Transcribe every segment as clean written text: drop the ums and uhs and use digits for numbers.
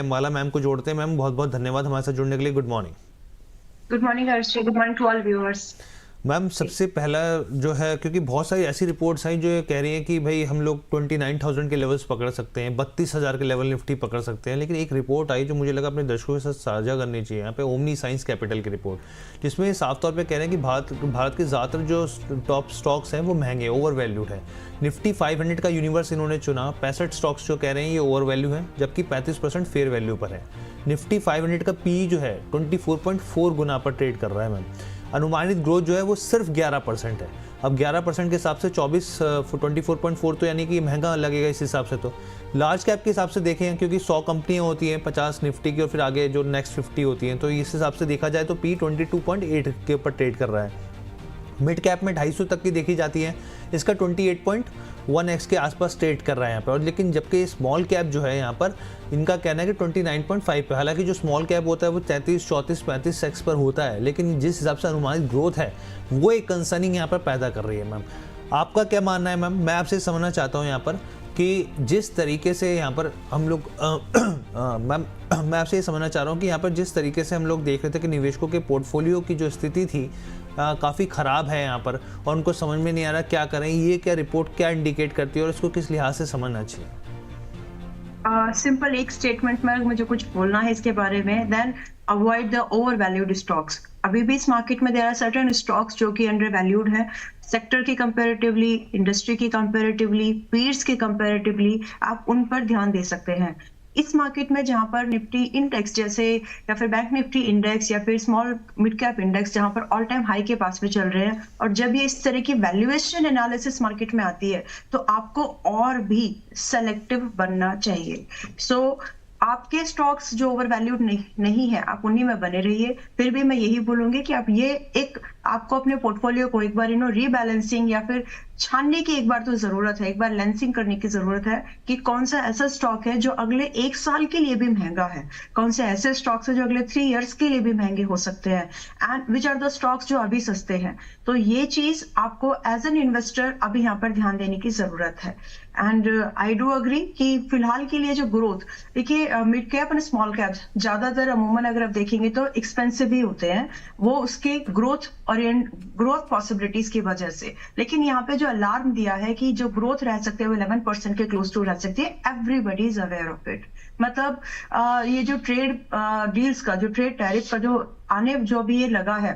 माला ma'am को जोड़ते हैं। मैम बहुत बहुत धन्यवाद हमारे साथ जुड़ने के लिए। Good morning. Good morning Harshi, good morning to all viewers. Ma'am सबसे पहला जो है, क्योंकि बहुत सारी ऐसी रिपोर्ट्स आई जो ये कह रही हैं कि भाई हम लोग 29,000 के लेवल्स पकड़ सकते हैं, 32,000 के लेवल निफ्टी पकड़ सकते हैं, लेकिन एक रिपोर्ट आई जो मुझे लगा अपने दर्शकों के साथ साझा करनी चाहिए यहाँ पे, ओमनी साइंस कैपिटल की रिपोर्ट, जिसमें साफ तौर पे कह रहे हैं कि भारत के ज़्यादातर जो टॉप स्टॉक्स हैं वो महंगे, ओवर वैल्यूड है। निफ्टी 500 का यूनिवर्स इन्होंने चुना, 65 स्टॉक्स जो कह रहे हैं ये ओवर वैल्यू है, जबकि 35% फेयर वैल्यू पर है। निफ्टी 500 का पी जो है 24.4 गुना पर ट्रेड कर रहा है मैम। अनुमानित ग्रोथ जो है वो सिर्फ 11% है। अब 11% के हिसाब से 24.4 तो यानी कि महंगा लगेगा इस हिसाब से। तो लार्ज कैप के हिसाब से देखें, क्योंकि 100 कंपनियां होती हैं 50 निफ्टी की और फिर आगे जो नेक्स्ट 50 होती हैं, तो इस हिसाब से देखा जाए तो पी 22.8 के ऊपर ट्रेड कर रहा है। मिड कैप में 250 तक की देखी जाती है, इसका 28.1x के आसपास ट्रेड कर रहा है यहाँ पर। और लेकिन जबकि स्मॉल कैप जो है यहाँ पर इनका कहना है कि 29.5 पे, हालांकि जो स्मॉल कैप होता है वो 33, 34, 35x पर होता है, लेकिन जिस हिसाब से अनुमानित ग्रोथ है वो एक कंसर्निंग यहाँ पर पैदा कर रही है। मैम आपका क्या मानना है? मैम मैं आपसे समझना चाहता हूँ यहाँ पर कि जिस तरीके से यहाँ पर हम लोग मैम मैं आपसे ये समझना चाह रहा हूँ कि यहाँ पर जिस तरीके से हम लोग देख रहे थे कि निवेशकों के पोर्टफोलियो की जो स्थिति थी काफ़ी ख़राब है यहाँ पर, और उनको समझ में नहीं आ रहा क्या करें, ये क्या रिपोर्ट क्या इंडिकेट करती है और इसको किस लिहाज से समझना चाहिए? सिंपल एक स्टेटमेंट में मुझे कुछ बोलना है इसके बारे में, then avoid the over valued stocks. अभी भी इस मार्केट में देयर आर सर्टेन स्टॉक्स जो कि अंडर वैल्यूड है, सेक्टर की कंपैरेटिवली, इंडस्ट्री की कंपैरेटिवली, पीयर्स के कंपैरेटिवली आप उन पर ध्यान दे सकते हैं। इस मार्केट में जहां पर निफ्टी इंडेक्स जैसे या फिर बैंक निफ्टी इंडेक्स या फिर स्मॉल मिड कैप इंडेक्स जहां पर ऑल टाइम हाई के पास में चल रहे हैं, और जब ये इस तरह की वैल्यूएशन एनालिसिस मार्केट में आती है तो आपको और भी सेलेक्टिव बनना चाहिए। सो आपके स्टॉक्स जो ओवर वैल्यूड नहीं है आप उन्हीं में बने रहिए। फिर भी मैं यही बोलूंगी कि आप ये एक आपको अपने पोर्टफोलियो को एक बार रीबैलेंसिंग या फिर छानने की एक बार तो जरूरत है, एक बार लेंसिंग करने की जरूरत है कि कौन सा ऐसा स्टॉक है जो अगले 1 साल के लिए भी महंगा है, कौन से ऐसे स्टॉक्स है जो अगले 3 इयर्स के लिए भी महंगे हो सकते हैं, and which are the stocks जो अभी सस्ते हैं। तो ये चीज आपको एज एन इन्वेस्टर अभी यहाँ पर ध्यान देने की जरूरत है। एंड आई डू अग्री कि फिलहाल के लिए जो ग्रोथ, देखिए मिड कैप और स्मॉल कैप ज्यादातर अमूमन अगर आप देखेंगे तो एक्सपेंसिव ही होते हैं, वो उसके ग्रोथ पॉसिबिलिटीज की वजह से। लेकिन यहाँ पे जो अलार्म दिया है कि जो ग्रोथ रह सकते हैं वो 11% के क्लोज टू रह सकती है, everybody is aware of it. मतलब ये जो ट्रेड डील्स का, जो ट्रेड टैरिफ का जो आने जो भी ये लगा है,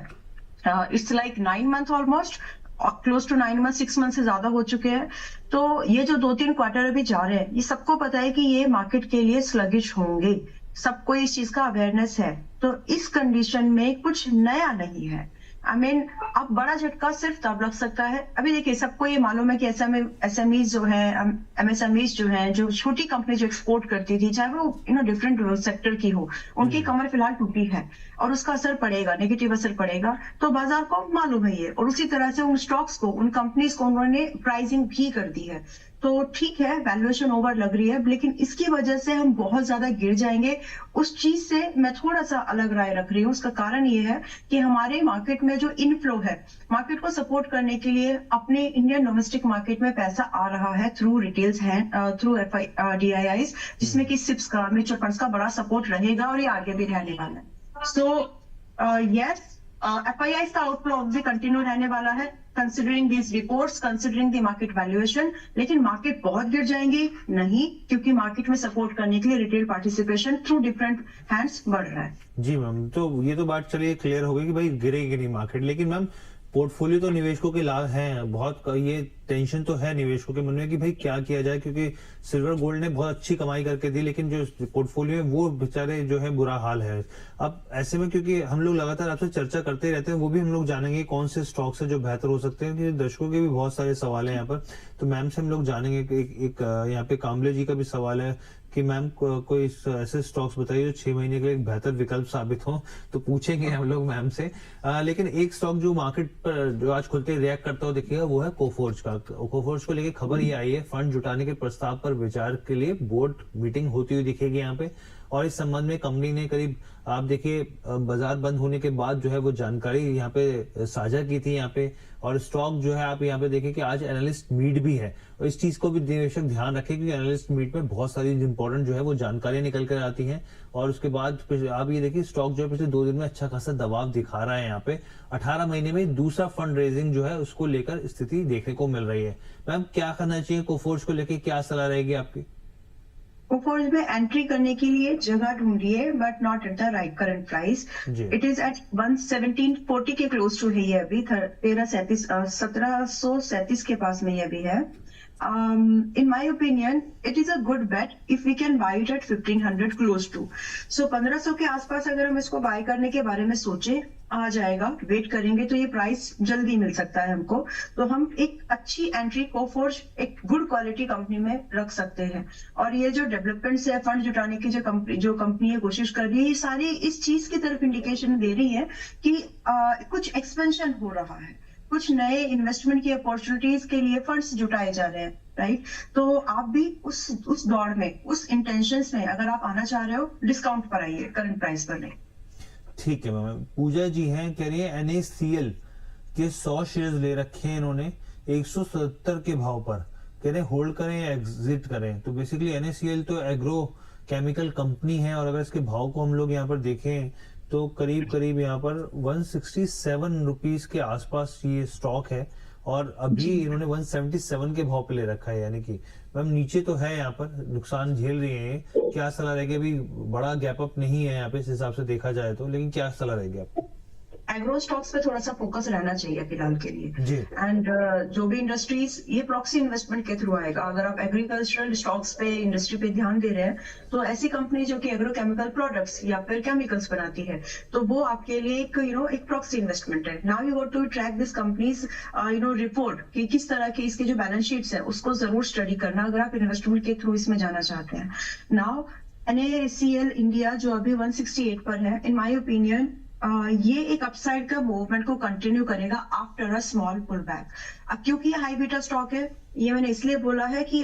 it's like 9 month almost, close to 9 month, 6 month से ज्यादा हो चुके हैं। तो ये जो 2-3 क्वार्टर अभी जा रहे हैं, ये सबको पता है कि ये मार्केट के लिए स्लगिश होंगे, सबको इस चीज का अवेयरनेस है। तो इस कंडीशन में कुछ नया नहीं है। अब बड़ा झटका सिर्फ तब लग सकता है, अभी देखिए सबको ये मालूम है कि एसएमईज जो है, एमएसएमईज जो है, जो छोटी कंपनी जो एक्सपोर्ट करती थी, चाहे वो डिफरेंट सेक्टर की हो, उनकी कमर फिलहाल टूटी है और उसका असर पड़ेगा, नेगेटिव असर पड़ेगा। तो बाजार को मालूम है ये, और उसी तरह से उन स्टॉक्स को, उन कंपनीज को उन्होंने प्राइसिंग भी कर दी है। तो ठीक है, वैल्यूएशन ओवर लग रही है, लेकिन इसकी वजह से हम बहुत ज्यादा गिर जाएंगे, उस चीज से मैं थोड़ा सा अलग राय रख रही हूँ। उसका कारण ये है कि हमारे मार्केट में जो इनफ्लो है, मार्केट को सपोर्ट करने के लिए अपने इंडियन डोमेस्टिक मार्केट में पैसा आ रहा है थ्रू रिटेल्स है, थ्रू DIIs, जिसमें कि सिप्स का, म्यूचुअल फंड्स का बड़ा सपोर्ट रहेगा और ये आगे भी रहने वाला है। सो यस, FIIs का आउटफ्लो भी कंटिन्यू रहने वाला है, considering this reports, considering the market valuation. लेकिन मार्केट बहुत गिर जाएंगी नहीं, क्योंकि मार्केट में सपोर्ट करने के लिए retail participation through different hands बढ़ रहा है। जी मैम, तो ये तो बात चलिए क्लियर हो गई कि भाई गिरेगी नहीं मार्केट, लेकिन मैम पोर्टफोलियो तो निवेशकों के लाभ हैं, बहुत ये टेंशन तो है निवेशकों के मन में कि भाई क्या किया जाए, क्योंकि सिल्वर गोल्ड ने बहुत अच्छी कमाई करके दी, लेकिन जो पोर्टफोलियो है वो बेचारे जो है बुरा हाल है। अब ऐसे में क्योंकि हम लोग लगातार आपसे चर्चा करते रहते हैं, वो भी हम लोग जानेंगे कौन से स्टॉक्स है जो बेहतर हो सकते हैं, क्योंकि दर्शकों के भी बहुत सारे सवाल है यहाँ पर। तो मैम से हम लोग जानेंगे, एक यहाँ पे कामले जी का भी सवाल है कि मैम कोई ऐसे स्टॉक्स बताइए जो 6 महीने के लिए एक बेहतर विकल्प साबित हो, तो पूछेंगे हम लोग मैम से। लेकिन एक स्टॉक जो मार्केट पर जो आज खुलते ही रिएक्ट करता हुआ दिखेगा वो है कोफोर्ज का। कोफोर्ज को लेके खबर ये आई है, फंड जुटाने के प्रस्ताव पर विचार के लिए बोर्ड मीटिंग होती हुई दिखेगी यहाँ पे, और इस संबंध में कंपनी ने करीब आप देखिए बाजार बंद होने के बाद जो है वो जानकारी यहाँ पे साझा की थी यहाँ पे, और स्टॉक जो है आप यहाँ पे देखिए कि आज एनालिस्ट मीट भी है, और इस चीज को भी निवेशक ध्यान रखें क्योंकि एनालिस्ट मीट में बहुत सारी इंपॉर्टेंट जो है वो जानकारियां निकल कर आती हैं। और उसके बाद आप ये देखिए स्टॉक जो है पिछले 2 दिन में अच्छा खासा दबाव दिखा रहा है यहाँ पे। 18 महीने में दूसरा फंड रेजिंग जो है उसको लेकर स्थिति देखने को मिल रही है। मैम क्या करना चाहिए कोफोर्ज को लेकर, क्या सलाह रहेगी आपकी? कोफोर्ज में एंट्री करने के लिए जगह ढूंढिए but not at the right current price. It is at 11740 के क्लोज टू है ये अभी, 1737 के पास में ये अभी है। In my opinion, it is a good bet if we can buy it at 1500 close to. So 1500 के आसपास अगर हम इसको बाय करने के बारे में सोचे, आ जाएगा, वेट करेंगे तो ये प्राइस जल्दी मिल सकता है हमको। तो हम एक अच्छी एंट्री कोफोर्ज एक गुड क्वालिटी कंपनी में रख सकते हैं। और ये जो डेवलपमेंट से फंड जुटाने की जो कंपनी है कोशिश कर रही है, ये सारी इस चीज की तरफ इंडिकेशन दे रही है कि कुछ एक्सपेंशन हो रहा है, कुछ नए इन्वेस्टमेंट की अपॉर्चुनिटीज के लिए फंड्स जुटाए जा रहे हैं, राइट। तो आप भी उस दौड़ में, उस इंटेंशंस में अगर आप आना चाह रहे हो, डिस्काउंट पर आइए, करंट प्राइस पर नहीं। ठीक है मैम। पूजा जी हैं, कह रही है NACL के 100 शेयर्स ले रखे हैं इन्होंने 170 के भाव पर, कह रहे हैं होल्ड करें या एग्जिट करें। तो बेसिकली NACL तो एग्रो केमिकल कंपनी है, और अगर इसके भाव को हम लोग यहाँ पर देखें तो करीब यहाँ पर 167 रुपीज के आसपास ये स्टॉक है, और अभी इन्होंने 177 के भाव पे ले रखा है, यानी कि मैम नीचे तो है, यहाँ पर नुकसान झेल रही है। क्या सलाह रहेगी? अभी बड़ा गैप अप नहीं है यहाँ पे इस हिसाब से देखा जाए तो, लेकिन क्या सलाह रहेगी आपको? एग्रो स्टॉक्स पे थोड़ा सा फोकस रहना चाहिए फिलहाल के लिए। एंड जो भी इंडस्ट्रीज, ये प्रॉक्सी इन्वेस्टमेंट के थ्रू आएगा। अगर आप एग्रीकल्चरल स्टॉक्स पे, इंडस्ट्री पे ध्यान दे रहे हैं, तो ऐसी कंपनी जो कि एग्रो केमिकल प्रोडक्ट्स या फिर केमिकल्स बनाती है, तो वो आपके लिए एक एक प्रॉक्सी इन्वेस्टमेंट है। Now you got to track this company's report कि किस तरह के इसके जो बैलेंस शीट्स है उसको जरूर स्टडी करना अगर आप इन्वेस्टमेंट के थ्रू इसमें जाना चाहते हैं। नाउ NACL इंडिया जो अभी 168 पर है, इन माई ओपिनियन ये एक अपसाइड का मूवमेंट को कंटिन्यू करेगा after a small pull back. अब क्योंकि हाई बीटा स्टॉक है, ये मैंने इसलिए बोला है कि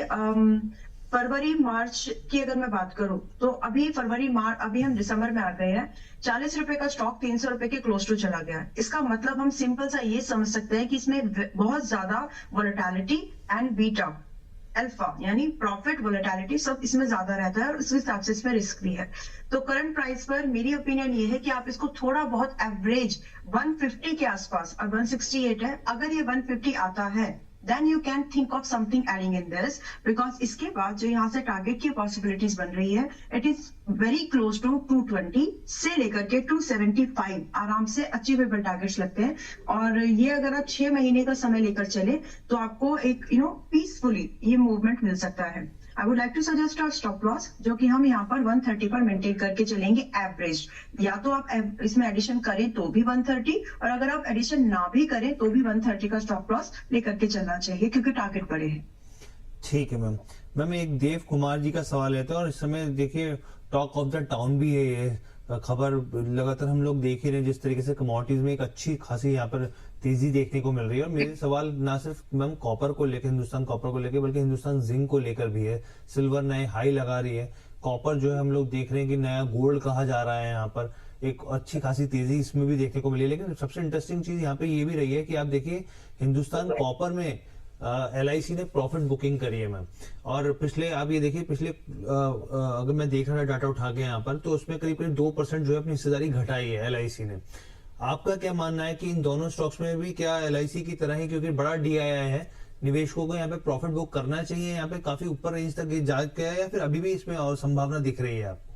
फरवरी मार्च की अगर मैं बात करूं तो अभी अभी हम दिसंबर में आ गए हैं, 40 रुपए का स्टॉक 300 रुपए के क्लोज टू चला गया है। इसका मतलब हम सिंपल सा ये समझ सकते हैं कि इसमें बहुत ज्यादा वोलेटिलिटी एंड बीटा अल्फा यानी प्रॉफिट वोलेटिलिटी सब इसमें ज्यादा रहता है, और उस हिसाब से इसमें रिस्क भी है। तो करंट प्राइस पर मेरी ओपिनियन ये है कि आप इसको थोड़ा बहुत एवरेज 150 के आसपास, और 168 है, अगर ये 150 आता है then you can think of something adding in this, because इसके बाद जो यहाँ से टारगेट की पॉसिबिलिटीज बन रही है, it is very close to 220 से लेकर के 275 आराम से अचीवेबल टारगेट्स लगते हैं। और ये अगर आप 6 महीने का समय लेकर चले तो आपको एक पीसफुली ये मूवमेंट मिल सकता है। I would like to suggest a stop loss जो कि हम यहाँ पर 130 पर मेंटेन करके चलेंगे एवरेज। या तो आप इसमें एडिशन करें तो भी 130, और अगर आप एडिशन ना भी करें तो भी 130 का स्टॉप लॉस लेकर के चलना चाहिए क्योंकि टारगेट बड़े हैं। ठीक है मैम। मैम एक देव कुमार जी का सवाल है, तो और इस समय देखिए टॉक ऑफ द टाउन भी है ये खबर, लगातार हम लोग देख ही रहे हैं जिस तरीके से कमोडिटीज में एक अच्छी खासी यहाँ पर तेजी देखने को मिल रही है। और मेरे सवाल ना सिर्फ मैम कॉपर को लेकर, हिंदुस्तान कॉपर को लेकर, बल्कि हिंदुस्तान जिंक को लेकर भी है। सिल्वर नए हाई लगा रही है, कॉपर जो है हम लोग देख रहे हैं कि नया गोल्ड कहा जा रहा है, यहाँ पर एक अच्छी खासी तेजी इसमें भी देखने को मिली है। लेकिन सबसे इंटरेस्टिंग चीज यहाँ पे ये भी रही है कि आप देखिए हिंदुस्तान कॉपर में LIC ने प्रॉफिट बुकिंग करी है मैम, और पिछले आप ये देखिए पिछले अगर मैं देख रहा डाटा उठा के यहाँ पर, तो उसमें करीब 2% जो है अपनी हिस्सेदारी घटाई है LIC ने। आपका क्या मानना है कि इन दोनों स्टॉक्स में भी क्या LIC की तरह ही, क्योंकि बड़ा DII है, निवेशकों को यहाँ पे प्रॉफिट बुक करना चाहिए, यहाँ पे काफी ऊपर रेंज तक जा गया है, या फिर अभी भी इसमें और संभावना दिख रही है आपको?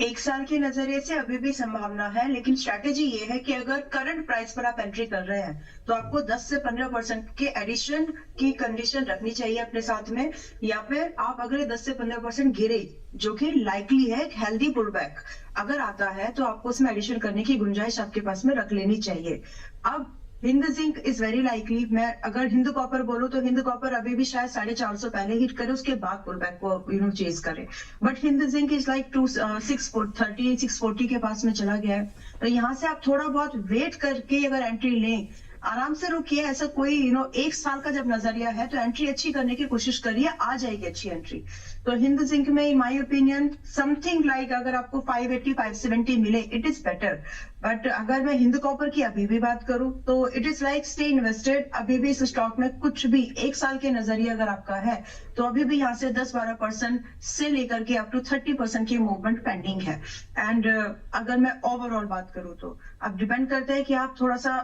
1 साल के नजरिए से अभी भी संभावना है, लेकिन स्ट्रैटेजी ये है कि अगर करंट प्राइस पर आप एंट्री कर रहे हैं तो आपको 10 से 15% के एडिशन की कंडीशन रखनी चाहिए अपने साथ में, या फिर आप अगर 10 से 15% गिरे, जो कि लाइकली है, एक हेल्दी पुलबैक अगर आता है तो आपको उसमें एडिशन करने की गुंजाइश आपके पास में रख लेनी चाहिए। अब Hind zinc is very likely, मैं अगर हिंद कॉपर बोलूं तो हिंद कॉपर अभी भी शायद 450 पहले हिट करे, उसके बाद पुलबैक को चेज करे, but Hind zinc is like 640 के पास में चला गया है। तो यहाँ से आप थोड़ा बहुत वेट करके अगर एंट्री लें, आराम से रुकिए, ऐसा कोई एक साल का जब नजरिया है तो एंट्री अच्छी करने की कोशिश करिए, आ जाएगी अच्छी एंट्री। तो हिंद जिंक में in my opinion something like अगर आपको 580 570 मिले इट इज बेटर। बट अगर मैं हिंद कॉपर की अभी भी बात करूं तो it is like stay invested. अभी भी इस स्टॉक में कुछ भी एक साल के नजरिए अगर आपका है तो अभी भी यहाँ से 10-12% से लेकर के अप टू 30% की मूवमेंट पेंडिंग है। एंड अगर मैं ओवरऑल बात करूं तो अब डिपेंड करता है कि आप थोड़ा सा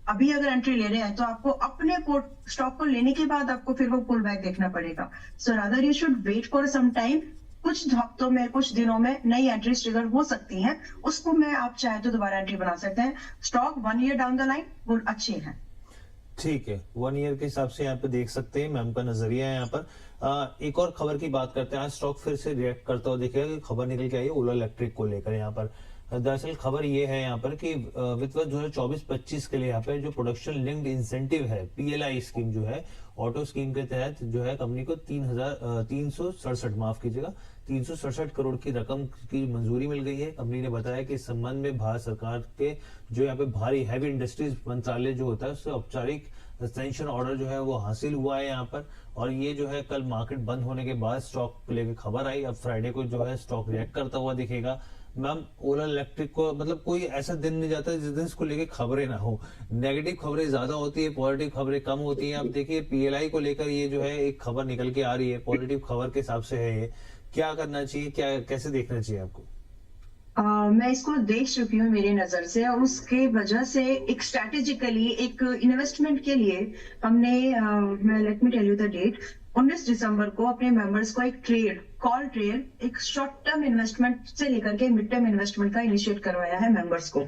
अभी अगर एंट्री ले रहे हैं तो आपको अपने पोर्ट स्टॉक को लेने के बाद आपको फिर वो पुल बैक देखना पड़ेगा। So rather you should wait for some time. कुछ हफ्तों में कुछ दिनों में नई एंट्रीज ट्रिगर हो सकती हैं, उसको मैं आप चाहे तो दोबारा एंट्री बना सकते हैं। Stock 1 year down the line वो अच्छे हैं। ठीक है, 1 ईयर के हिसाब से यहाँ पे देख सकते हैं मैम का नजरिया है यहाँ पर। एक और खबर की बात करते हैं। आज स्टॉक फिर से रिएक्ट करता हुआ दिखेगा कि खबर निकल के आई है ओला इलेक्ट्रिक को लेकर। यहाँ पर दरअसल खबर ये है यहाँ पर कि वित्त वर्ष 2024-25 के लिए यहाँ पे जो प्रोडक्शन लिंक्ड इंसेंटिव है, पीएलआई स्कीम जो है, ऑटो स्कीम के तहत जो है कंपनी को 3,367 माफ कीजिएगा 367 करोड़ की रकम की मंजूरी मिल गई है। कंपनी ने बताया कि इस संबंध में भारत सरकार के जो यहाँ पे भारी हैवी इंडस्ट्रीज मंत्रालय जो होता है उससे औपचारिक एक्सटेंशन ऑर्डर जो है वो हासिल हुआ है यहाँ पर। और ये जो है कल मार्केट बंद होने के बाद स्टॉक को लेकर खबर आई। अब फ्राइडे को जो है स्टॉक रिएक्ट करता हुआ दिखेगा। मैम ओला इलेक्ट्रिक को मतलब कोई ऐसा दिन नहीं जाता जिस दिन इसको लेके खबरें ना हो। नेगेटिव खबरें ज्यादा होती है, पॉजिटिव खबरें कम होती हैं। आप देखिए पीएलआई को लेकर ये जो है एक खबर निकल के आ रही है, पॉजिटिव खबर के हिसाब से है ये। क्या करना चाहिए, क्या कैसे देखना चाहिए आपको? मैं इसको देख चुकी हूँ मेरी नजर से, और उसके वजह से एक स्ट्रेटेजिकली एक इन्वेस्टमेंट के लिए हमने मैं let me tell you the date 19 दिसंबर को अपने मेंबर्स को एक ट्रेड कॉल ट्रेड, एक शॉर्ट टर्म इन्वेस्टमेंट से लेकर के मिड टर्म इन्वेस्टमेंट का इनिशिएट करवाया है मेंबर्स को,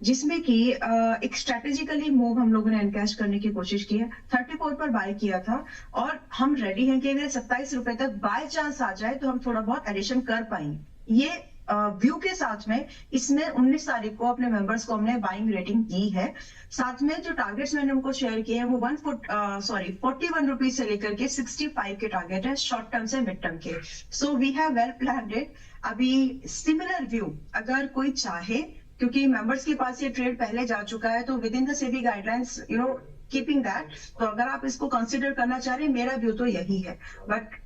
जिसमें कि एक स्ट्रेटेजिकली मूव हम लोगों ने एनकैश करने की कोशिश की है। 34 पर बाय किया था और हम रेडी हैं कि अगर 27 रुपए तक बाय चांस आ जाए तो हम थोड़ा बहुत एडिशन कर पाएंगे। ये व्यू के साथ में इसमें 19 तारीख को अपने मेंबर्स को हमने बाइंग रेटिंग दी है। साथ में जो टारगेट्स मैंने उनको शेयर किए हैं वो 41 रुपीज से लेकर के 65 के टारगेट है, शॉर्ट टर्म से मिड टर्म के। So we have well planned it. अभी सिमिलर व्यू अगर कोई चाहे, क्योंकि मेंबर्स के पास ये ट्रेड पहले जा चुका है, तो with in the SEBI guidelines keeping that, तो अगर आप इसको कंसिडर करना चाह रहे हैं, मेरा व्यू तो यही है। बट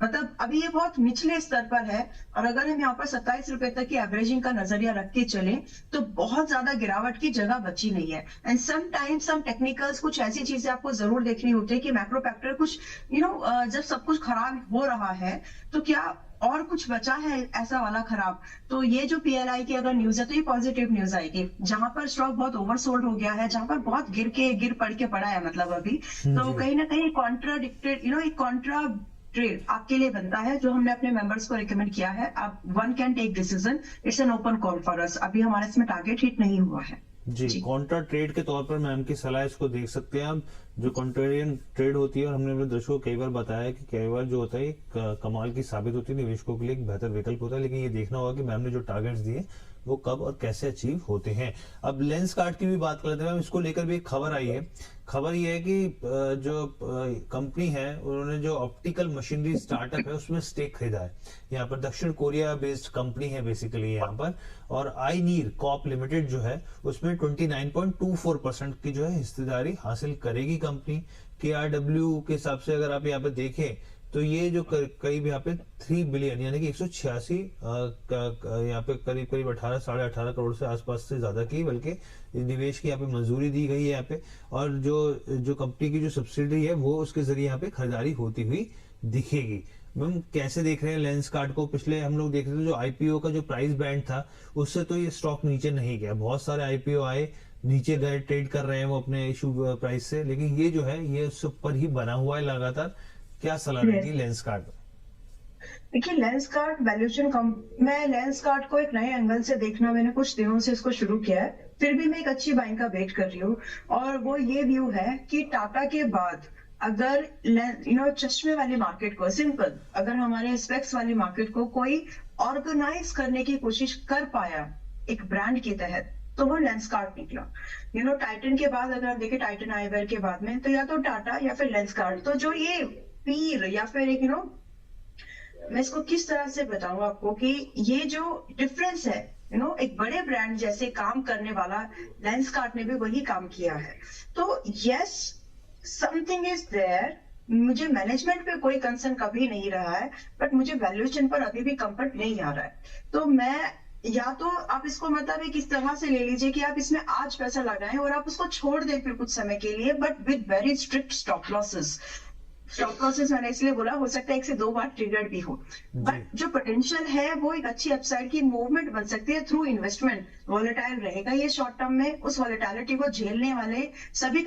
मतलब अभी ये बहुत निचले स्तर पर है, और अगर हम यहाँ पर 27 रुपए तक की एवरेजिंग का नजरिया रख के चले तो बहुत ज्यादा गिरावट की जगह बची नहीं है। And sometimes some technicals, कुछ ऐसी चीजें आपको जरूर देखनी होती है कि मैक्रो फैक्टर कुछ जब सब कुछ खराब हो रहा है तो क्या और कुछ बचा है ऐसा वाला खराब। तो ये जो पीएलआई की अगर न्यूज है तो ये पॉजिटिव न्यूज आएगी। जहां पर स्टॉक बहुत ओवरसोल्ड हो गया है, जहां पर बहुत गिर पड़ के पड़ा है मतलब अभी, तो कहीं ना कहीं कॉन्ट्राडिक्टेड एक कॉन्ट्रा ट्रेड आपके लिए बनता है, जो हमने अपने मेंबर्स को रिकमेंड किया है। आप one can take decision, it's an open call for us. अभी हमारे इसमें टारगेट हिट नहीं हुआ है जी। कॉन्ट्रा ट्रेड के तौर पर मैम की सलाह इसको देख सकते हैं आप, जो कॉन्ट्रेरियन ट्रेड होती है। और हमने अपने दर्शकों को कई बार बताया कि कई बार जो होता है कमाल की साबित होती है, निवेशकों के लिए एक बेहतर विकल्प होता है। लेकिन ये देखना होगा कि मैम ने जो टारगेट्स दिए वो कब और कैसे अचीव होते हैं। अब लेंस कार्ड की भी बात कर लेते हैं मैम, इसको लेकर भी एक खबर आई है। खबर ये है कि जो कंपनी है उन्होंने जो ऑप्टिकल मशीनरी स्टार्टअप है उसमें स्टेक खरीदा है। यहाँ पर दक्षिण कोरिया बेस्ड कंपनी है बेसिकली यहाँ पर, और आई नीर कॉप लिमिटेड जो है उसमें 29.24% की जो है हिस्सेदारी हासिल करेगी कंपनी। KRW के हिसाब से अगर आप यहाँ पे देखें तो ये जो करीब यहाँ पे 3 बिलियन यानी कि 186 यहाँ पे करीब 18-18.5 करोड़ से आसपास से ज्यादा की बल्कि निवेश की यहाँ पे मंजूरी दी गई है यहाँ पे। और जो कंपनी की जो सब्सिडी है वो उसके जरिए यहाँ पे खरीदारी होती हुई दिखेगी। मैम कैसे देख रहे हैं लेंस कार्ड को? पिछले हम लोग देख रहे थे जो आईपीओ का जो प्राइस बैंड था उससे तो ये स्टॉक नीचे नहीं गया, बहुत सारे आईपीओ आए नीचे गए, ट्रेड कर रहे हैं वो अपने इशू प्राइस से, लेकिन ये जो है ये उससे ऊपर ही बना हुआ है लगातार। क्या सलाह देगी लेंस कार्ड? देखिए लेंस कार्ड वैल्यूएशन मैं लेंस कार्ड को एक नए एंगल से देखना मैंने कुछ दिनों से इसको शुरू किया है, फिर भी मैं एक अच्छी बाइंग का वेट कर रही हूँ। और वो ये व्यू है कि टाटा के बाद अगर चश्मे वाली मार्केट को, सिंपल अगर हमारे स्पेक्स वाली मार्केट को कोई ऑर्गेनाइज करने की कोशिश कर पाया एक ब्रांड के तहत, तो वो लेंस कार्ड निकला। टाइटन के बाद अगर आप देखें, टाइटन आईवेयर के बाद में तो या तो टाटा या फिर लेंस कार्ड, तो जो ये पीर या फिर एक मैं इसको किस तरह से बताऊं आपको कि ये जो डिफरेंस है, एक बड़े ब्रांड जैसे काम करने वाला लेंसकार्ट ने भी वही काम किया है। तो यस, समथिंग इज देयर। मुझे मैनेजमेंट पे कोई कंसर्न कभी नहीं रहा है, बट मुझे वैल्यूएशन पर अभी भी कंफर्ट नहीं आ रहा है। तो मैं, या तो आप इसको मतलब एक इस तरह से ले लीजिए कि आप इसमें आज पैसा लगाएं और आप उसको छोड़ दें फिर कुछ समय के लिए, but with very strict stop losses. Stop losses मैंने इसलिए बोला, हो सकता है 1 से 2 बार ट्रिगर्ड भी हो, बट जो पोटेंशियल है वो एक अच्छी अपसाइड की मूवमेंट बन सकती है थ्रू इन्वेस्टमेंट। वॉलेटाइल रहेगा ये शॉर्ट टर्म में, उस वॉलेटिलिटी को झेलने वाले सभी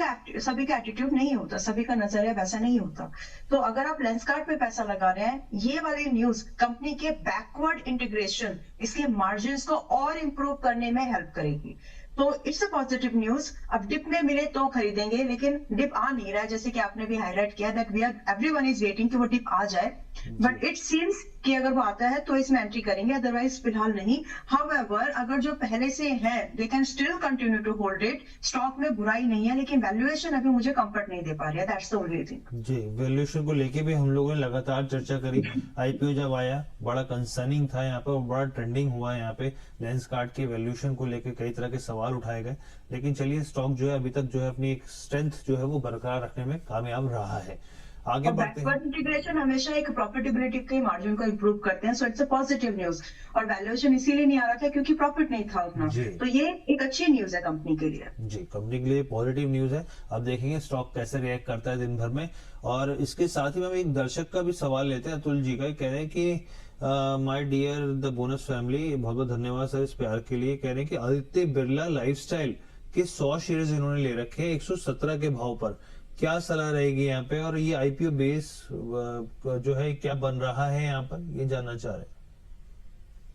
का एटीट्यूड नहीं होता, सभी का नजरिया वैसा नहीं होता। तो अगर आप लेंसकार्ट पे पैसा लगा रहे हैं, ये वाली न्यूज कंपनी के बैकवर्ड इंटीग्रेशन, इसके मार्जिन को और इंप्रूव करने में हेल्प करेगी। तो इट्स अ पॉजिटिव न्यूज। अब डिप में मिले तो खरीदेंगे, लेकिन डिप आ नहीं रहा है, जैसे कि आपने भी हाईलाइट किया दैट एवरीवन इज वेटिंग कि वो डिप आ जाए, बट इट सीम्स कि अगर वो आता है तो इसमें एंट्री करेंगे, अदरवाइज फिलहाल नहीं। हाउएवर, अगर जो पहले से है they can still continue to hold it. Stock में बुराई नहीं है, लेकिन वैल्यूएशन अभी मुझे कंफर्ट नहीं दे पा रही है, दैट्स द ओनली थिंग। जी, वैल्यूएशन को लेके भी हम लोगों ने लगातार चर्चा करी। आईपीओ जब आया बड़ा कंसर्निंग था यहाँ पे और बड़ा ट्रेंडिंग हुआ यहाँ पे, लेंसकार्ट के वैल्यूएशन को लेके कई तरह के सवाल उठाए गए, लेकिन चलिए स्टॉक जो है अभी तक जो है अपनी एक स्ट्रेंथ जो है वो बरकरार रखने में कामयाब रहा है। आगे बढ़ते हैं। बैकवर्ड इंटीग्रेशन हमेशा एक प्रॉफिटेबिलिटी के मार्जिन को इंप्रूव करते हैं, so it's a positive news. और वैल्यूएशन इसीलिए नहीं आ रहा था क्योंकि प्रॉफिट नहीं था उतना, तो ये एक अच्छी न्यूज है कंपनी के लिए। जी, कंपनी के लिए पॉजिटिव न्यूज है। अब देखेंगे स्टॉक कैसे रिएक्ट करता है दिन भर में। और इसके साथ ही हम एक दर्शक का भी सवाल लेते हैं, अतुल जी का, कह रहे हैं कि my dear the bonus family, बहुत बहुत धन्यवाद सर इस प्यार के लिए। कह रहे हैं कि आदित्य बिरला लाइफस्टाइल के 100 शेयर्स इन्होंने ले रखे हैं 117 के भाव पर, क्या सलाह रहेगी यहाँ पे, और ये आईपीओ बेस जो है क्या बन रहा है यहाँ पर, ये जानना चाह रहे हैं।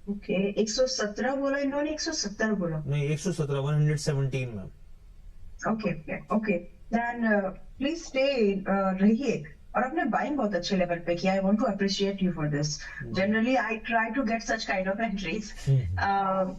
ओके, 117 बोला इन्होंने, 170 बोला? नहीं, 117, 117 में। Okay okay, then please stay, रहिए। और आपने बाइंग बहुत अच्छे लेवल पे किया, I want to appreciate you for this. Generally I try to get such kind of entries.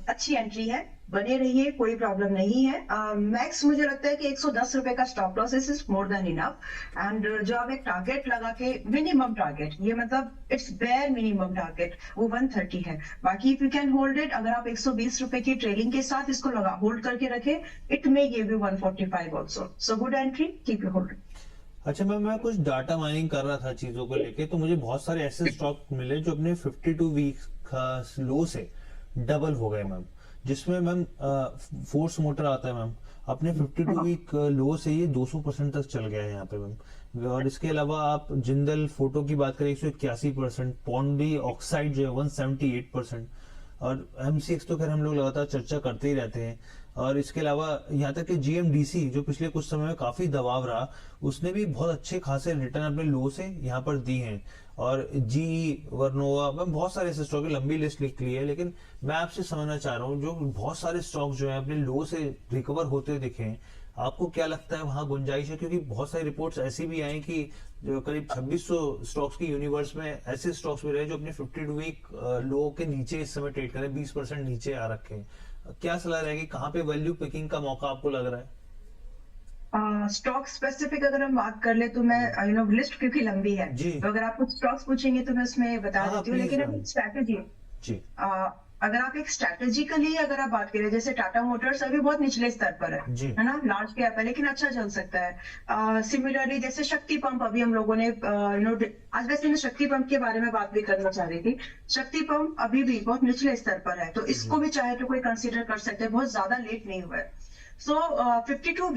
अच्छी एंट्री है, बने रहिए, कोई प्रॉब्लम नहीं है। मैक्स मुझे लगता है कि 110 रुपए का stop loss is more than enough. And जो आप एक टारगेट लगा के, मिनिमम टारगेट, ये मतलब इट्स बेयर मिनिमम टारगेट, वो 130 है। बाकी if you can hold it, अगर आप 120 रुपए की ट्रेलिंग के साथ इसको लगा होल्ड करके रखे, it may give you 145 also, so good entry, keep you hold. अच्छा मैम, मैं कुछ डाटा माइनिंग कर रहा था चीजों को लेके, तो मुझे बहुत सारे ऐसे स्टॉक मिले जो अपने 52 वीक लो से डबल हो गए मैम, जिसमें मैम फोर्स मोटर आता है मैम, अपने 52 वीक लो से ये 200% तक चल गया है यहाँ पे मैम। और इसके अलावा आप जिंदल फोटो की बात करें 181%, पॉन्डी ऑक्साइड जो है 178%, और एमसीएक्स तो खैर हम लोग लगातार चर्चा करते ही रहते हैं। और इसके अलावा यहाँ तक कि जीएमडीसी जो पिछले कुछ समय में काफी दबाव रहा, उसने भी बहुत अच्छे खासे रिटर्न अपने लो से यहाँ पर दी हैं। और जी वर्नोवा, मैं बहुत सारे ऐसे स्टॉक की लंबी लिस्ट लिख ली है, लेकिन मैं आपसे समझना चाह रहा हूँ जो बहुत सारे स्टॉक जो है अपने लो से रिकवर होते दिखे हैं, आपको क्या लगता है वहां गुंजाइश है? क्योंकि बहुत सारी रिपोर्ट्स ऐसी भी आई कि जो करीब 2600 स्टॉक्स की यूनिवर्स में ऐसे स्टॉक्स भी रहे जो अपने 52 वीक लो के नीचे इस समय ट्रेड करें, 20% नीचे आ रखे हैं। क्या सलाह रहेगी, कहाँ पे वैल्यू पिकिंग का मौका आपको लग रहा है? स्टॉक स्पेसिफिक अगर हम बात कर ले तो मैं लिस्ट क्योंकि लंबी है, तो अगर आप कुछ स्टॉक्स पूछेंगे तो मैं उसमें बता देती हूँ, लेकिन अभी स्ट्रैटेजी जी, अगर आप एक स्ट्रैटेजिकली अगर आप बात करें, जैसे टाटा मोटर्स अभी बहुत निचले स्तर पर है ना, लार्ज कैप है लेकिन अच्छा चल सकता है। सिमिलरली जैसे शक्ति पंप, अभी हम लोगों ने आज वैसे मैं शक्ति पंप के बारे में बात भी करना चाह रही थी। शक्ति पंप अभी भी बहुत निचले स्तर पर है, तो इसको भी चाहे तो कोई कंसीडर कर सकते हैं, बहुत ज्यादा लेट नहीं हुआ है। सो 52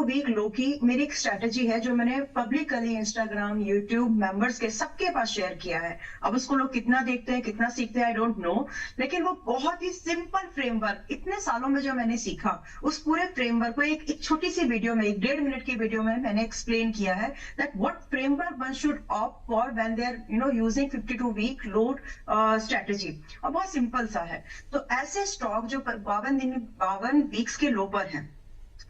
वीक लो की मेरी एक स्ट्रैटेजी है जो मैंने पब्लिकली इंस्टाग्राम, यूट्यूब मेंबर्स के सबके पास शेयर किया है। अब उसको लोग कितना देखते हैं, कितना सीखते हैं, आई डोंट नो, लेकिन वो बहुत ही सिंपल फ्रेमवर्क, इतने सालों में जो मैंने सीखा उस पूरे फ्रेमवर्क को एक छोटी सी वीडियो में, 1.5 मिनट की वीडियो में मैंने एक्सप्लेन किया है that what framework one should opt for when they are using 52 week low strategy, और बहुत सिंपल सा है। तो ऐसे स्टॉक जो 52 वीक्स के लो पर हैं,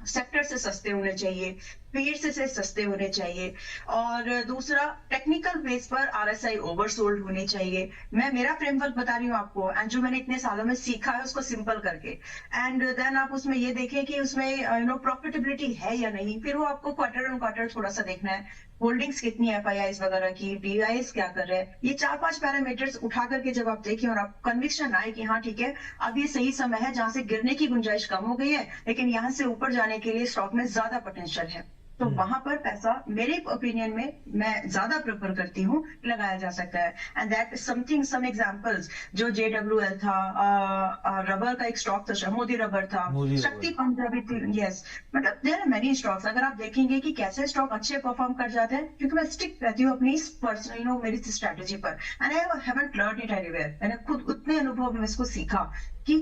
सेक्टर से सस्ते होने चाहिए, भीड़ से सस्ते होने चाहिए। और दूसरा, टेक्निकल बेस पर आरएसआई ओवरसोल्ड होने चाहिए। मैं मेरा फ्रेमवर्क बता रही हूँ आपको, एंड जो मैंने इतने सालों में सीखा है उसको सिंपल करके, एंड देन आप उसमें ये देखें कि उसमें प्रॉफिटेबिलिटी है या नहीं। फिर वो आपको क्वार्टर ऑन क्वार्टर थोड़ा सा देखना है, होल्डिंग्स कितनी है, एफआईआईस वगैरह की, डीआईएस क्या कर रहे हैं, ये 4-5 पैरामीटर्स उठा करके जब आप देखें और आप कन्विक्शन आए कि हाँ ठीक है, अब ये सही समय है जहां से गिरने की गुंजाइश कम हो गई है, लेकिन यहाँ से ऊपर जाने के लिए स्टॉक में ज्यादा पोटेंशियल है, तो वहां पर पैसा मेरे ओपिनियन में मैं ज्यादा प्रेफर करती हूँ लगाया जा सकता है। And that is something, some examples, जो JWL था, रबर का एक स्टॉक था, मोदी रबर था, मोदी शक्ति रबर। पंप भी थी, यस। मतलब देयर आर मेनी स्टॉक्स, अगर आप देखेंगे कि कैसे स्टॉक अच्छे परफॉर्म कर जाते हैं, क्योंकि मैं स्टिक रहती हूँ अपनी पर्सनल मेरी स्ट्रेटेजी पर, and I haven't learn it anywhere. मैंने खुद उतने अनुभव में इसको सीखा कि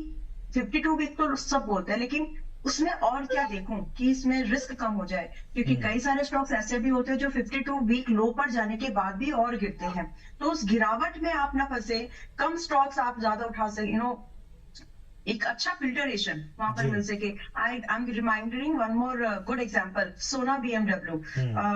52 वीक तो सब बोलते हैं, लेकिन उसमें और क्या देखूं कि इसमें रिस्क कम हो जाए, क्योंकि कई सारे स्टॉक्स ऐसे भी होते हैं जो 52 वीक लो पर जाने के बाद भी और गिरते हैं। तो उस गिरावट में आप ना फंसे, कम स्टॉक्स आप ज्यादा उठा सके, एक अच्छा फिल्टरेशन वहां पर जी। मिल सके। I am remindering one more good example, Sona BMW,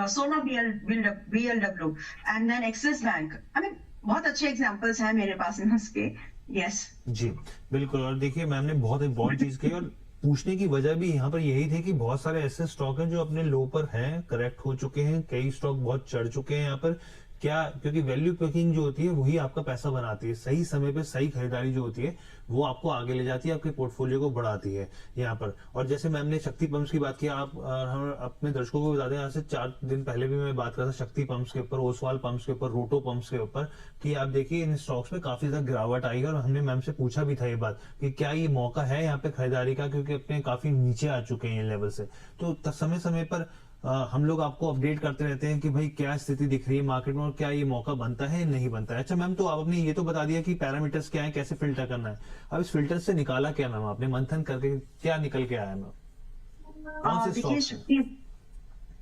Sona BLW, and then Axis Bank. I mean बहुत अच्छे एग्जांपल्स हैं मेरे पास में उसके। यस। जी बिल्कुल। और देखिए मैम ने बहुत इम्पोर्टेंट चीज कही, और पूछने की वजह भी यहाँ पर यही थी कि बहुत सारे ऐसे स्टॉक हैं जो अपने लो पर हैं, करेक्ट हो चुके हैं, कई स्टॉक बहुत चढ़ चुके हैं यहाँ पर। क्या, क्योंकि वैल्यू पिकिंग जो होती है वही आपका पैसा बनाती है, सही समय पे सही खरीदारी जो होती है वो आपको आगे ले जाती है, आपके पोर्टफोलियो को बढ़ाती है यहाँ पर। और जैसे मैम ने शक्ति पंप्स की बात की, आप हम अपने दर्शकों को बता दें, यहाँ से 4 दिन पहले भी मैं बात कर रहा था शक्ति पंप्स के ऊपर, ओसवाल पंप्स के ऊपर, रोटो पंप्स के ऊपर, कि आप देखिए इन स्टॉक्स में काफी ज्यादा गिरावट आई है। और हमने मैम से पूछा भी था ये बात कि क्या ये मौका है यहाँ पे खरीदारी का, क्योंकि अपने काफी नीचे आ चुके हैं ये लेवल से। तो समय समय पर हम लोग आपको अपडेट करते रहते हैं कि भाई क्या स्थिति दिख रही है मार्केट में और क्या ये मौका बनता है नहीं बनता है। अच्छा मैम, तो आप अपने ये तो बता दिया कि पैरामीटर्स क्या है, कैसे फिल्टर करना है। अब इस फिल्टर से निकाला क्या मैम, आपने मंथन करके क्या निकल के आया मैम, कौन से देखिए, स्टॉक्स?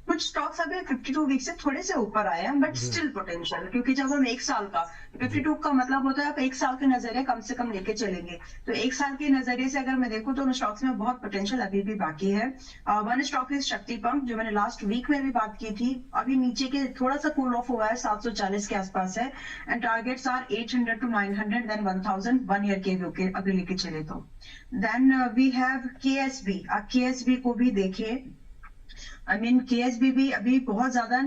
कुछ स्टॉक्स अभी 52 वीक से थोड़े से ऊपर आए हैं, बट जी स्टिल पोटेंशियल, क्योंकि जब हम एक साल का, जी 52 का मतलब होता है आप एक साल के नजरिए कम से कम लेके चलेंगे, तो एक साल के नजरिए से अगर मैं देखूं तो उन स्टॉक्स में बहुत पोटेंशियल अभी भी बाकी है। वन स्टॉक इज शक्ति पंप, जो मैंने लास्ट वीक में भी बात की थी, अभी नीचे के थोड़ा सा कूल ऑफ हुआ है, 740 के आसपास है, and targets are 800 to 900, then 1000 1 year के व्यू के अगर लेके चले तो। देन वी हैव KSB, आप KSB को भी देखिए। आई मीन KSB भी अभी बहुत ज्यादा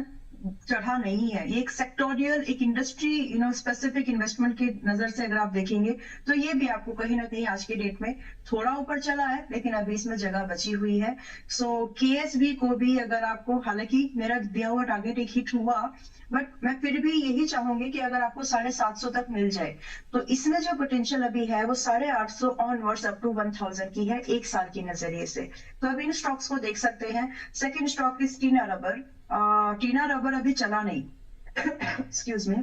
चढ़ा नहीं है, ये एक सेक्टोरियल, एक इंडस्ट्री स्पेसिफिक इन्वेस्टमेंट की नजर से अगर आप देखेंगे तो ये भी आपको कहीं ना कहीं आज के डेट में थोड़ा ऊपर चला है, लेकिन अभी इसमें जगह बची हुई है। सो KSB को भी अगर आपको, हालांकि मेरा दिया हुआ टारगेट एक हिट हुआ, बट मैं फिर भी यही चाहूंगी कि अगर आपको 750 तक मिल जाए, तो इसमें जो पोटेंशियल अभी है वो 850 ऑनवर्ड्स अप टू 1000 की है एक साल के नजरिए से। तो अभी इन स्टॉक्स को देख सकते हैं। Second stock is Tina rubber. Tina rubber अभी चला नहीं एक्सक्यूज मी।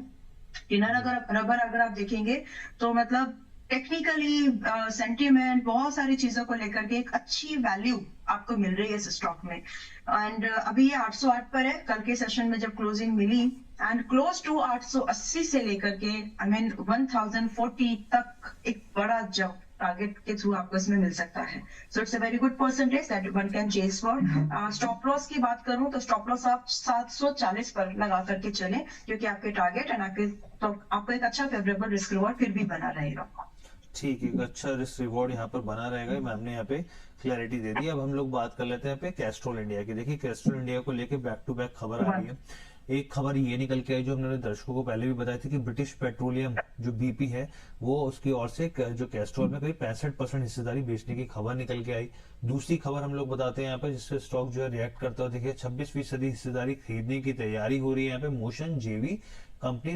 टीना रबर अगर आप देखेंगे तो मतलब टेक्निकली, सेंटीमेंट, बहुत सारी चीजों को लेकर के एक अच्छी वैल्यू आपको मिल रही है इस स्टॉक में। एंड अभी ये 808 पर है, कल के सेशन में जब क्लोजिंग मिली, एंड क्लोज टू 880 से लेकर के आई मीन 1040 तक एक बड़ा जंप टारगेट के थ्रू आपको इसमें मिल सकता है। So it's a very good percentage that one can chess for. Stop loss की बात करूं तो स्टॉप लॉस आप 740 पर लगा करके चले, क्योंकि आपके टारगेट एंड आपको एक अच्छा फेवरेबल रिस्क रिवॉर्ड फिर भी बना रहेगा। ठीक है, एक अच्छा रिस्क रिवॉर्ड यहाँ पर बना रहेगा, मैम ने यहाँ पे क्लैरिटी दे दी। अब हम लोग बात कर लेते हैं यहाँ पे कैस्ट्रॉल इंडिया की। देखिए कैस्ट्रॉल इंडिया को लेके बैक टू बैक खबर आ रही है। एक खबर ये निकल के आई जो हमने दर्शकों को पहले भी बताई थी कि ब्रिटिश पेट्रोलियम जो BP है वो उसकी ओर से जो कैस्ट्रॉल में करीब 65% हिस्सेदारी बेचने की खबर निकल के आई। दूसरी खबर हम लोग बताते हैं यहाँ पे जिससे स्टॉक जो है रिएक्ट करता है। देखिए 26% हिस्सेदारी खरीदने की तैयारी हो रही है यहाँ पे मोशन JV कंपनी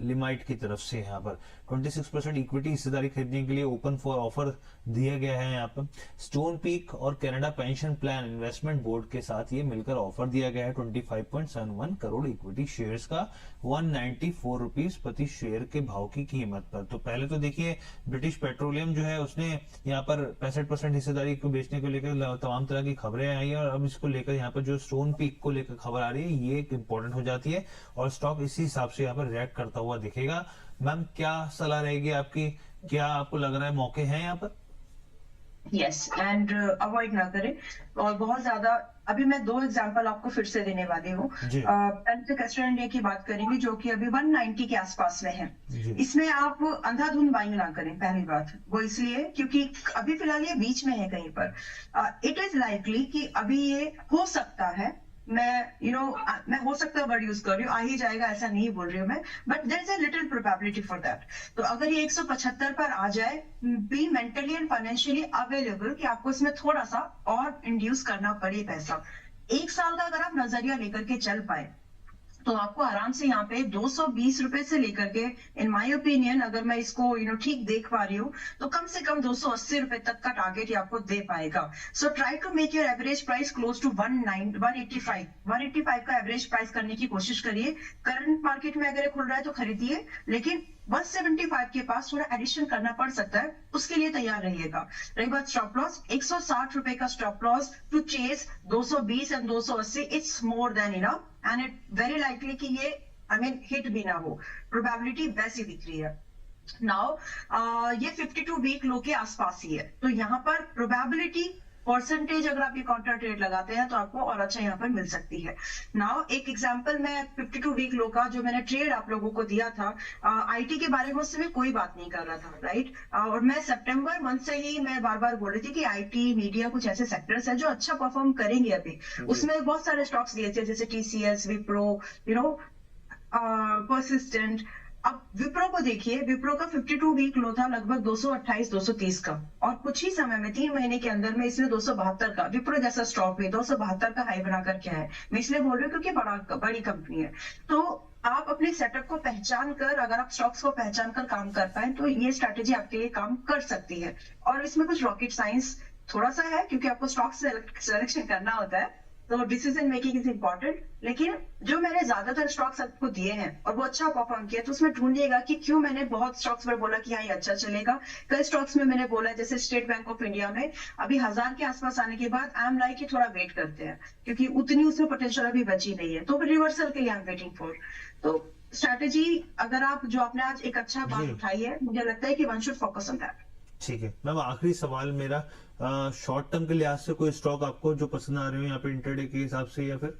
लिमाइट की तरफ से। यहाँ पर 26% इक्विटी हिस्सेदारी खरीदने के लिए ओपन फॉर ऑफर दिया गया है। यहाँ पर स्टोन पीक और Canada pension plan investment board के साथ ये मिलकर ऑफर दिया गया है 25.71 करोड़ इक्विटी शेयर्स का 194 रुपीज प्रति शेयर के भाव की कीमत पर। तो पहले तो देखिए ब्रिटिश पेट्रोलियम जो है उसने यहाँ पर 65% हिस्सेदारी को बेचने को लेकर तमाम तरह की खबरें आई है, और अब इसको लेकर यहाँ पर जो स्टोन पीक को लेकर खबर आ रही है ये एक इंपॉर्टेंट हो जाती है और स्टॉक इसी हिसाब से यहाँ पर रिएक्ट करता हुआ दिखेगा। मैम क्या सलाह रहेगी आपकी, क्या आपको लग रहा है मौके हैं यहाँ पर? यस एंड अवॉइड ना करें। और बहुत ज्यादा अभी मैं 2 एग्जांपल आपको फिर से देने वाली हूँ। जी। कैस्टर इंडिया की बात करेंगे जो कि अभी 190 के आसपास में है। जी। इसमें आप अंधाधुंध बाइंग ना करें, पहली बात वो इसलिए क्योंकि अभी फिलहाल ये बीच में है कहीं पर। इट इज लाइकली कि अभी ये हो सकता है, मैं हो सकता है वर्ड यूज कर रही हूँ, आ ही जाएगा ऐसा नहीं बोल रही हूँ मैं, but there is a little probability for that. तो अगर ये 175 पर आ जाए, be mentally and financially available कि आपको इसमें थोड़ा सा और इंड्यूस करना पड़े पैसा। 1 साल का अगर आप नजरिया लेकर के चल पाए तो आपको आराम से यहाँ पे 220 रुपए से लेकर के, इन माय ओपिनियन, अगर मैं इसको ठीक देख पा रही हूँ, तो कम से कम 280 रुपए तक का टारगेट ये आपको दे पाएगा। So try to make your average price close to 185 का एवरेज प्राइस करने की कोशिश करिए। करंट मार्केट में अगर ये खुल रहा है तो खरीदिए, लेकिन 175 के पास थोड़ा एडिशन करना पड़ सकता है, उसके लिए तैयार रहिएगा। रही बात स्टॉप लॉस, 160 रुपए का stop loss to chase 220 and 280, it's more than enough and it very likely कि ये हिट भी ना हो, प्रोबेबिलिटी वैसी दिख रही है। नाउ ये 52 वीक लो के आसपास ही है, तो यहाँ पर प्रोबेबिलिटी परसेंटेज अगर आप ये काउंटर ट्रेड लगाते हैं तो आपको और अच्छा यहाँ पर मिल सकती है। नाउ एक एग्जांपल मैं 52 वीक लो का जो मैंने ट्रेड आप लोगों को दिया था, आईटी के बारे में उससे मैं कोई बात नहीं कर रहा था, राइट। और मैं सितंबर मंथ से ही मैं बार बार बोल रही थी कि आईटी मीडिया कुछ ऐसे सेक्टर्स हैं जो अच्छा परफॉर्म करेंगे अभी। उसमें बहुत सारे स्टॉक्स दिए थे जैसे टीसीएस, विप्रो, परसिस्टेंट। अब विप्रो को देखिए, विप्रो का 52 वीक लो था लगभग 228 230 का, और कुछ ही समय में 3 महीने के अंदर में इसने 272 का, विप्रो जैसा स्टॉक में 272 का हाई बनाकर क्या है। मैं इसलिए बोल रही हूँ क्योंकि बड़ी कंपनी है। तो आप अपने सेटअप को पहचान कर, अगर आप स्टॉक्स को पहचान कर काम कर पाए तो ये स्ट्रैटेजी आपके लिए काम कर सकती है। और इसमें कुछ रॉकेट साइंस थोड़ा सा है क्योंकि आपको स्टॉक सिलेक्शन करना होता है, तो डिसीजन मेकिंग इज इम्पोर्टेंट। लेकिन जो मैंने ज्यादातर स्टॉक्स आपको दिए हैं और वो अच्छा परफॉर्म किया, तो उसमें ढूंढिएगा कि क्यों मैंने बहुत स्टॉक्स पर बोला कि हाँ ये अच्छा चलेगा। कई स्टॉक्स में मैंने बोला जैसे स्टेट बैंक ऑफ इंडिया में अभी 1000 के आसपास आने के बाद आई एम लाइक कि थोड़ा वेट करते हैं क्योंकि उतनी उसमें पोटेंशियल अभी बची नहीं है, तो रिवर्सल के लिए आई एम वेटिंग फॉर। तो स्ट्रैटेजी अगर आप जो आपने आज एक अच्छा बात उठाई है, मुझे लगता है कि one should focus on that. ठीक है मैम, आखिरी सवाल मेरा, शॉर्ट टर्म के लिहाज से कोई स्टॉक आपको जो पसंद आ रहे हो यहाँ पे इंटरडे के हिसाब से, या फिर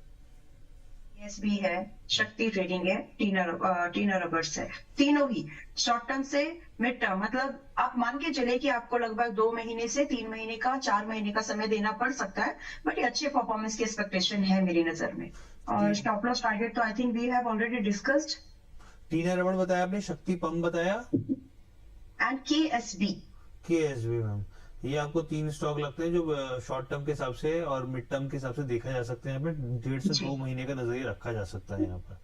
भी है, शक्ति ट्रेडिंग है, टीना रबर्स है, तीनों ही शॉर्ट टर्म से मिड टर्म, मतलब आप मान के चले कि आपको लगभग 2 महीने से 3 महीने का, 4 महीने का समय देना पड़ सकता है, बट ये अच्छे परफॉर्मेंस की एक्सपेक्टेशन है मेरी नजर में। और स्टॉप लॉस टारगेट तो I think we have already discussed. Tina रबड़ बताया आपने, शक्ति पंप बताया एंड केएसबी। मैम ये आपको 3 स्टॉक लगते हैं जो शॉर्ट टर्म के हिसाब से और मिड टर्म के हिसाब से देखा जा सकते हैं, यहाँ पे 1.5 से 2 महीने का नजरिया रखा जा सकता है यहाँ पर।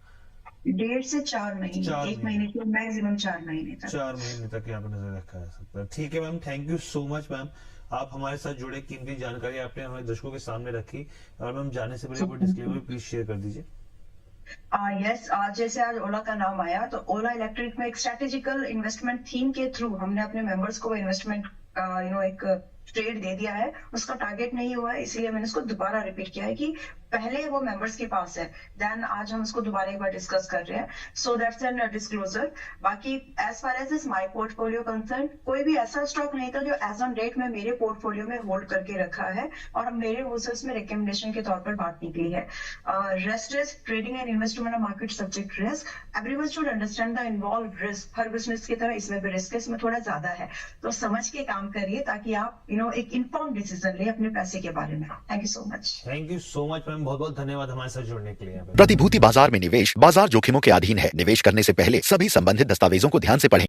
1.5 से 4 महीने, 1 महीने के मैक्सिमम 4 महीने तक, 4 महीने तक यहाँ पर नजर रखा जा सकता है। ठीक है ma'am, thank you so much ma'am, आप हमारे साथ जुड़े, कीमती जानकारी आपने हमारे दर्शकों के सामने रखी। और मैम जाने से पहले डिस्क्लेमर प्लीज शेयर कर दीजिए। यस, जैसे आज ओला का नाम आया तो ओला इलेक्ट्रिक में एक स्ट्रेटेजिकल इन्वेस्टमेंट थीम के थ्रू हमने अपने मेंबर्स को इन्वेस्टमेंट एक ट्रेड दे दिया है। उसका टारगेट नहीं हुआ है, इसीलिए मैंने उसको दोबारा रिपीट किया है कि पहले वो मेंबर्स के पास है, देन आज हम उसको दोबारा एक बार डिस्कस कर रहे हैं। So that's an disclosure. बाकी as far as is my portfolio concern, कोई भी ऐसा स्टॉक नहीं था जो एज ऑन डेट में मेरे पोर्टफोलियो में होल्ड करके रखा है और मेरे यूजर्स में रिकमेंडेशन के तौर पर बात निकली है। Rest is trading and investment market subject risk, everyone should understand the involve risk. Her business की तरह इसमें भी रिस्क है, इसमें थोड़ा ज्यादा है, तो समझ के काम करिए ताकि आप एक इन्फॉर्म डिसीजन ले अपने पैसे के बारे में। Thank you so much. Thank you so much ma'am, बहुत बहुत धन्यवाद हमारे साथ जुड़ने के लिए। प्रतिभूति बाजार में निवेश बाजार जोखिमों के अधीन है। निवेश करने से पहले सभी संबंधित दस्तावेजों को ध्यान से पढ़ें।